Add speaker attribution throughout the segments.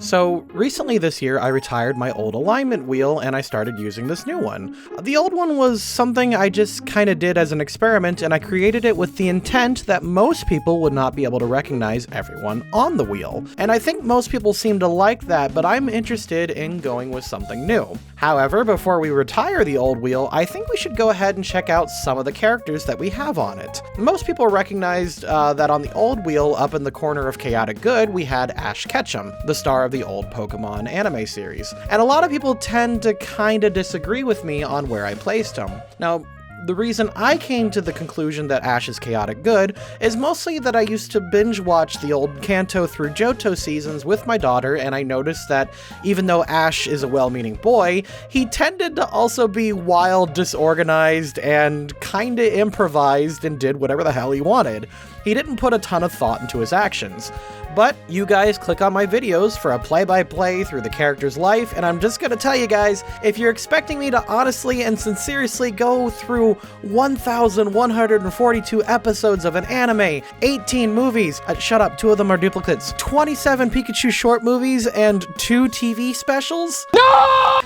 Speaker 1: So recently this year I retired my old alignment wheel and I started using this new one. The old one was something I just kinda did as an experiment, and I created it with the intent that most people would not be able to recognize everyone on the wheel. And I think most people seem to like that, but I'm interested in going with something new. However, before we retire the old wheel, I think we should go ahead and check out some of the characters that we have on it. Most people recognized that on the old wheel up in the corner of Chaotic Good, we had Ash Ketchum, the star of the old Pokemon anime series. And a lot of people tend to kinda disagree with me on where I placed him. Now, the reason I came to the conclusion that Ash is Chaotic Good is mostly that I used to binge watch the old Kanto through Johto seasons with my daughter, and I noticed that even though Ash is a well-meaning boy, he tended to also be wild, disorganized, and kinda improvised and did whatever the hell he wanted. He didn't put a ton of thought into his actions. But you guys click on my videos for a play-by-play through the character's life, and I'm just gonna tell you guys, if you're expecting me to honestly and sincerely go through 1,142 episodes of an anime, 18 movies, shut up, 2 of them are duplicates, 27 Pikachu short movies, and 2 TV specials? No!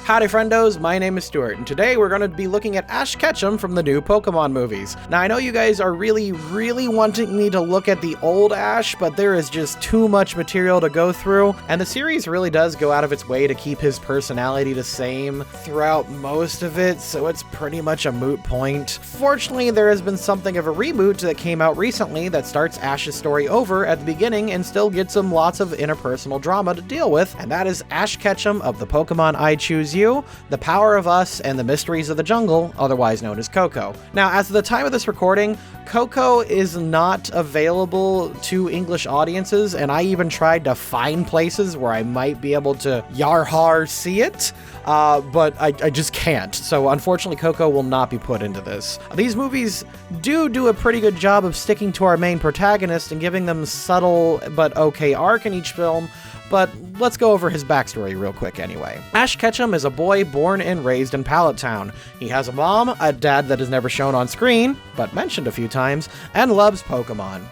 Speaker 1: Howdy friendos, my name is Stuart, and today we're gonna be looking at Ash Ketchum from the new Pokemon movies. Now I know you guys are really wanting me to look at the old Ash, but there is just too much material to go through, and the series really does go out of its way to keep his personality the same throughout most of it, so it's pretty much a moot point. Fortunately, there has been something of a reboot that came out recently that starts Ash's story over at the beginning and still gets him lots of interpersonal drama to deal with, and that is Ash Ketchum of the Pokemon I Choose You, The Power of Us, and The Mysteries of the Jungle, otherwise known as Coco. Now, as of the time of this recording, Coco is not available to English audiences, and I even tried to find places where I might be able to yar-har see it, but I just can't. So unfortunately, Coco will not be put into this. These movies do a pretty good job of sticking to our main protagonist and giving them subtle but okay arc in each film, but let's go over his backstory real quick anyway. Ash Ketchum is a boy born and raised in Pallet Town. He has a mom, a dad that is never shown on screen, but mentioned a few times, and loves Pokemon.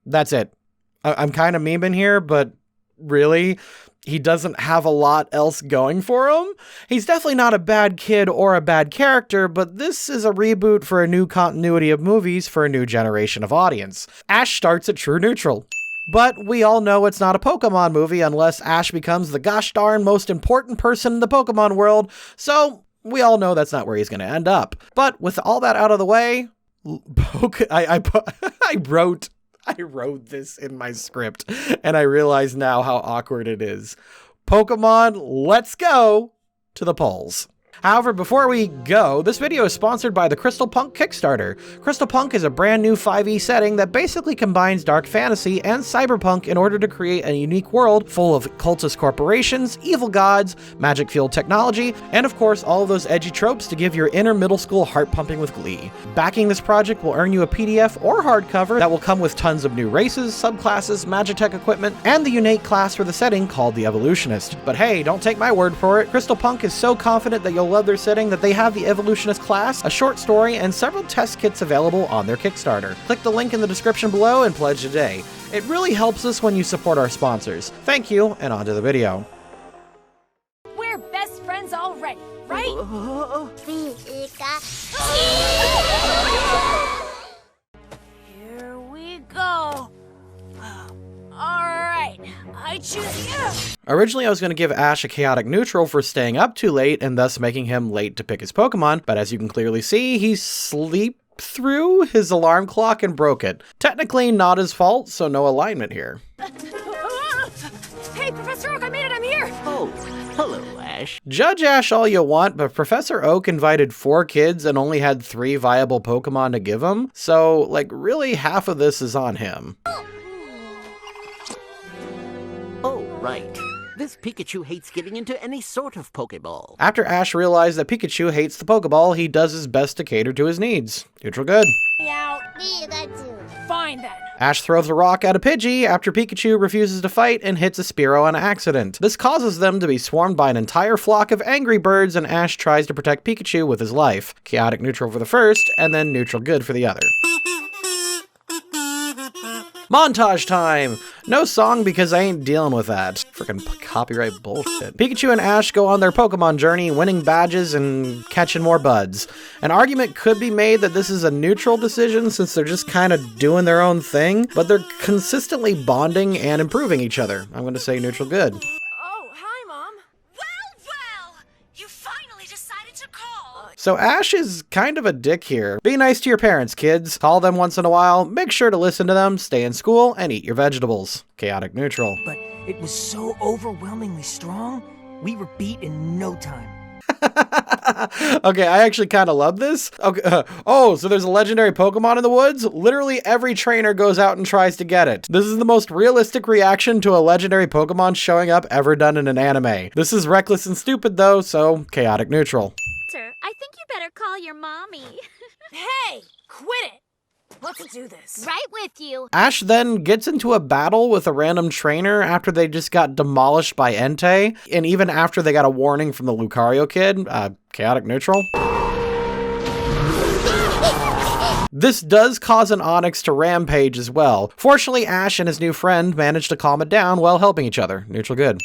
Speaker 1: That's it. I'm kind of memeing here, but really, he doesn't have a lot else going for him. He's definitely not a bad kid or a bad character, but this is a reboot for a new continuity of movies for a new generation of audience. Ash starts at true neutral. But we all know it's not a Pokemon movie unless Ash becomes the gosh darn most important person in the Pokemon world, so we all know that's not where he's going to end up. But with all that out of the way, I wrote this in my script, and I realize now how awkward it is. Pokemon, let's go to the polls. However, before we go, this video is sponsored by the Crystal Punk Kickstarter. Crystal Punk is a brand new 5e setting that basically combines dark fantasy and cyberpunk in order to create a unique world full of cultist corporations, evil gods, magic-fueled technology, and of course all of those edgy tropes to give your inner middle school heart pumping with glee. Backing this project will earn you a PDF or hardcover that will come with tons of new races, subclasses, magitech equipment, and the unique class for the setting called the Evolutionist. But hey, don't take my word for it. Crystal Punk is so confident that you'll love their setting that they have the Evolutionist class, a short story, and several test kits available on their Kickstarter. Click the link in the description below and pledge today. It really helps us when you support our sponsors. Thank you, and on to the video.
Speaker 2: We're best friends already, right? Here we go. Alright, I choose you!
Speaker 1: Originally, I was going to give Ash a chaotic neutral for staying up too late and thus making him late to pick his Pokemon, but as you can clearly see, he slept through his alarm clock and broke it. Technically not his fault, so no alignment here.
Speaker 2: Hey, Professor Oak, I made it, I'm here!
Speaker 3: Oh, hello, Ash.
Speaker 1: Judge Ash all you want, but Professor Oak invited 4 kids and only had 3 viable Pokemon to give him, so, like, really half of this is on him.
Speaker 3: Oh, right. This Pikachu hates getting into any sort of Pokeball.
Speaker 1: After Ash realized that Pikachu hates the Pokeball, he does his best to cater to his needs. Neutral good.
Speaker 2: Meow. Fine then.
Speaker 1: Ash throws a rock at a Pidgey after Pikachu refuses to fight and hits a Spearow on accident. This causes them to be swarmed by an entire flock of angry birds, and Ash tries to protect Pikachu with his life. Chaotic neutral for the first, and then neutral good for the other. Montage time! No song because I ain't dealing with that. Freaking copyright bullshit. Pikachu and Ash go on their Pokemon journey, winning badges and catching more buds. An argument could be made that this is a neutral decision since they're just kind of doing their own thing, but they're consistently bonding and improving each other. I'm going to say neutral good.
Speaker 2: Oh, hi, Mom. Well, you finally decided to call.
Speaker 1: So Ash is kind of a dick here. Be nice to your parents, kids. Call them once in a while, make sure to listen to them, stay in school, and eat your vegetables. Chaotic neutral.
Speaker 4: But it was so overwhelmingly strong, we were beat in no time.
Speaker 1: Okay, I actually kind of love this. Okay, so there's a legendary Pokemon in the woods? Literally every trainer goes out and tries to get it. This is the most realistic reaction to a legendary Pokemon showing up ever done in an anime. This is reckless and stupid though, so chaotic neutral.
Speaker 5: Sir, I think you better call your mommy.
Speaker 2: Hey, quit it. Let's do this.
Speaker 5: Right with you.
Speaker 1: Ash then gets into a battle with a random trainer after they just got demolished by Entei, and even after they got a warning from the Lucario kid. Chaotic neutral. This does cause an Onix to rampage as well. Fortunately, Ash and his new friend managed to calm it down while helping each other. Neutral good.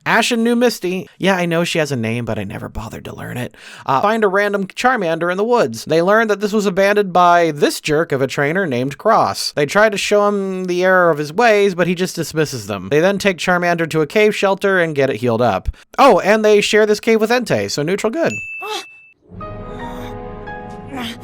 Speaker 1: Ash and new Misty, yeah, I know she has a name, but I never bothered to learn it, find a random Charmander in the woods. They learn that this was abandoned by this jerk of a trainer named Cross. They try to show him the error of his ways, but he just dismisses them. They then take Charmander to a cave shelter and get it healed up. Oh, and they share this cave with Entei, so neutral good.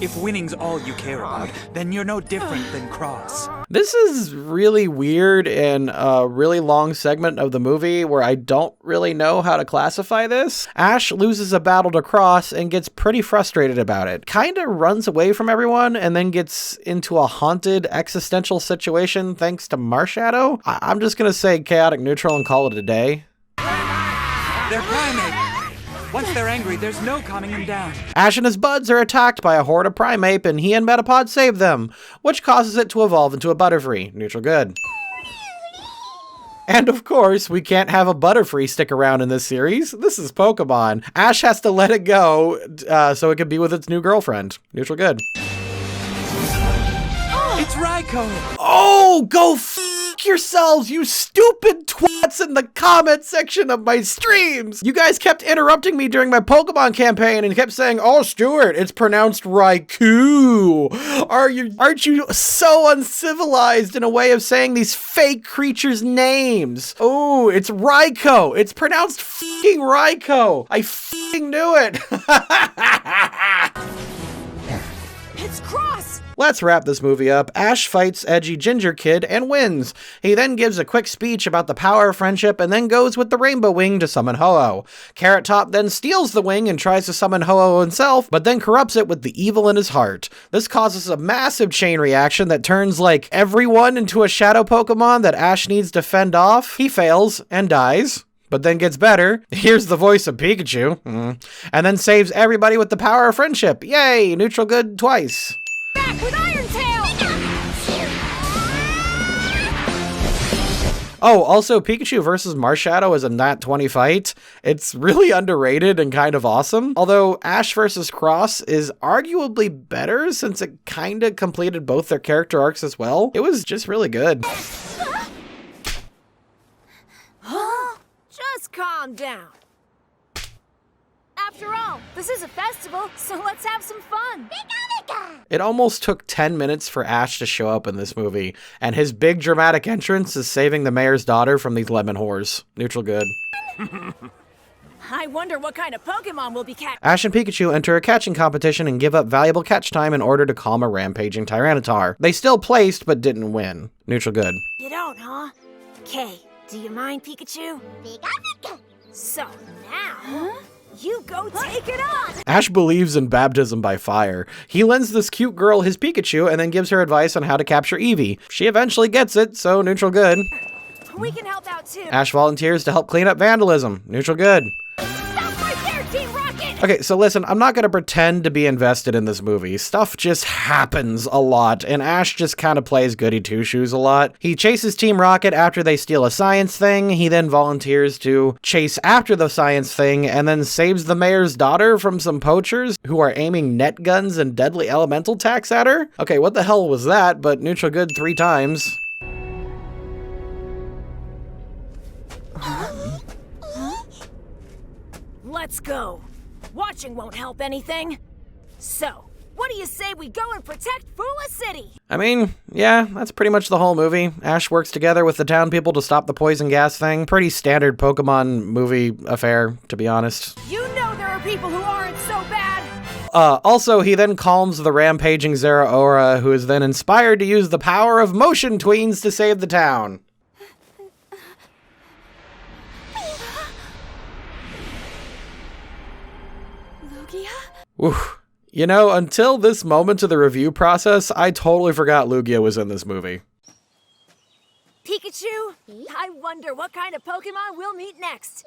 Speaker 6: If winning's all you care about, then you're no different than Cross.
Speaker 1: This is really weird and a really long segment of the movie where I don't really know how to classify this. Ash loses a battle to Cross and gets pretty frustrated about it. Kinda runs away from everyone and then gets into a haunted existential situation thanks to Marshadow. I'm just gonna say chaotic neutral and call it a day.
Speaker 6: They're primate. Once they're angry, there's no calming them down.
Speaker 1: Ash and his buds are attacked by a horde of Primeape, and he and Metapod save them, which causes it to evolve into a Butterfree. Neutral good. And of course, we can't have a Butterfree stick around in this series. This is Pokemon. Ash has to let it go so it can be with its new girlfriend. Neutral good.
Speaker 6: It's Raikou!
Speaker 1: Oh, go f*** yourselves, you stupid twats in the comment section of my streams! You guys kept interrupting me during my Pokemon campaign and kept saying, oh, Stuart, it's pronounced Raikou. Aren't you so uncivilized in a way of saying these fake creatures' names? Oh, it's Raikou. It's pronounced f***ing Raikou. I f***ing knew it.
Speaker 2: It's Cross.
Speaker 1: Let's wrap this movie up. Ash fights edgy ginger kid and wins. He then gives a quick speech about the power of friendship and then goes with the rainbow wing to summon Ho-Oh. Carrot Top then steals the wing and tries to summon Ho-Oh himself, but then corrupts it with the evil in his heart. This causes a massive chain reaction that turns like everyone into a shadow Pokemon that Ash needs to fend off. He fails and dies, but then gets better, hears the voice of Pikachu, and then saves everybody with the power of friendship. Yay, neutral good twice.
Speaker 2: Back with Iron Tail.
Speaker 1: Oh, also Pikachu versus Marshadow is a Nat 20 fight. It's really underrated and kind of awesome. Although Ash versus Cross is arguably better since it kinda completed both their character arcs as well. It was just really good.
Speaker 2: Just calm down. After all, this is a festival, so let's have some fun.
Speaker 1: It almost took 10 minutes for Ash to show up in this movie, and his big dramatic entrance is saving the mayor's daughter from these lemon whores. Neutral good.
Speaker 2: I wonder what kind of Pokemon will be catching.
Speaker 1: Ash and Pikachu enter a catching competition and give up valuable catch time in order to calm a rampaging Tyranitar. They still placed, but didn't win. Neutral good.
Speaker 2: You don't, huh? Okay, do you mind, Pikachu? So now, you go take it on!
Speaker 1: Ash believes in baptism by fire. He lends this cute girl his Pikachu and then gives her advice on how to capture Eevee. She eventually gets it, so neutral good.
Speaker 2: We can help out too.
Speaker 1: Ash volunteers to help clean up vandalism. Neutral good.
Speaker 2: Stop right there, Team Rocket!
Speaker 1: Okay, so listen, I'm not gonna pretend to be invested in this movie. Stuff just happens a lot, and Ash just kind of plays goody two-shoes a lot. He chases Team Rocket after they steal a science thing. He then volunteers to chase after the science thing, and then saves the mayor's daughter from some poachers who are aiming net guns and deadly elemental attacks at her. Okay, what the hell was that? But neutral good 3 times.
Speaker 2: Let's go. Watching won't help anything. So, what do you say we go and protect Fula City?
Speaker 1: I mean, yeah, that's pretty much the whole movie. Ash works together with the town people to stop the poison gas thing. Pretty standard Pokemon movie affair, to be honest.
Speaker 2: You know there are people who aren't so bad.
Speaker 1: Also, he then calms the rampaging Zeraora, who is then inspired to use the power of motion tweens to save the town. Oof. You know, until this moment of the review process, I totally forgot Lugia was in this movie.
Speaker 2: Pikachu, I wonder what kind of Pokemon we'll meet next.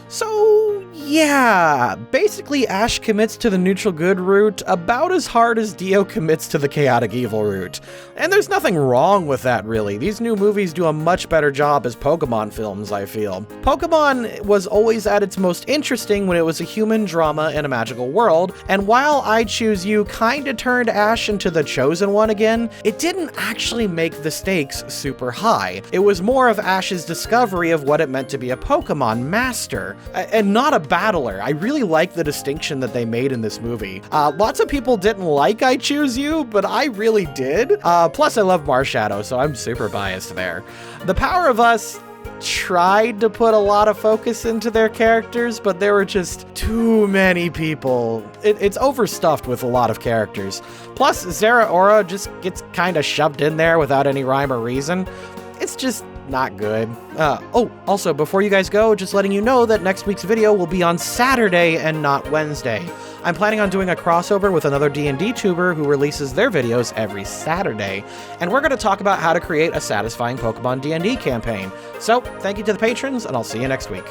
Speaker 1: So, yeah, basically Ash commits to the neutral good route about as hard as Dio commits to the chaotic evil route. And there's nothing wrong with that, really. These new movies do a much better job as Pokemon films, I feel. Pokemon was always at its most interesting when it was a human drama in a magical world, and while I Choose You kinda turned Ash into the chosen one again, it didn't actually make the stakes super high. It was more of Ash's discovery of what it meant to be a Pokemon master. And not a battler. I really like the distinction that they made in this movie. Lots of people didn't like I Choose You, but I really did. Plus I love Marshadow, so I'm super biased there. The Power of Us tried to put a lot of focus into their characters, but there were just too many people. It's overstuffed with a lot of characters. Plus, Zeraora just gets kind of shoved in there without any rhyme or reason. It's just not good. Oh, also, before you guys go, just letting you know that next week's video will be on Saturday and not Wednesday. I'm planning on doing a crossover with another D&D tuber who releases their videos every Saturday, and we're going to talk about how to create a satisfying Pokemon D&D campaign. So, thank you to the patrons, and I'll see you next week.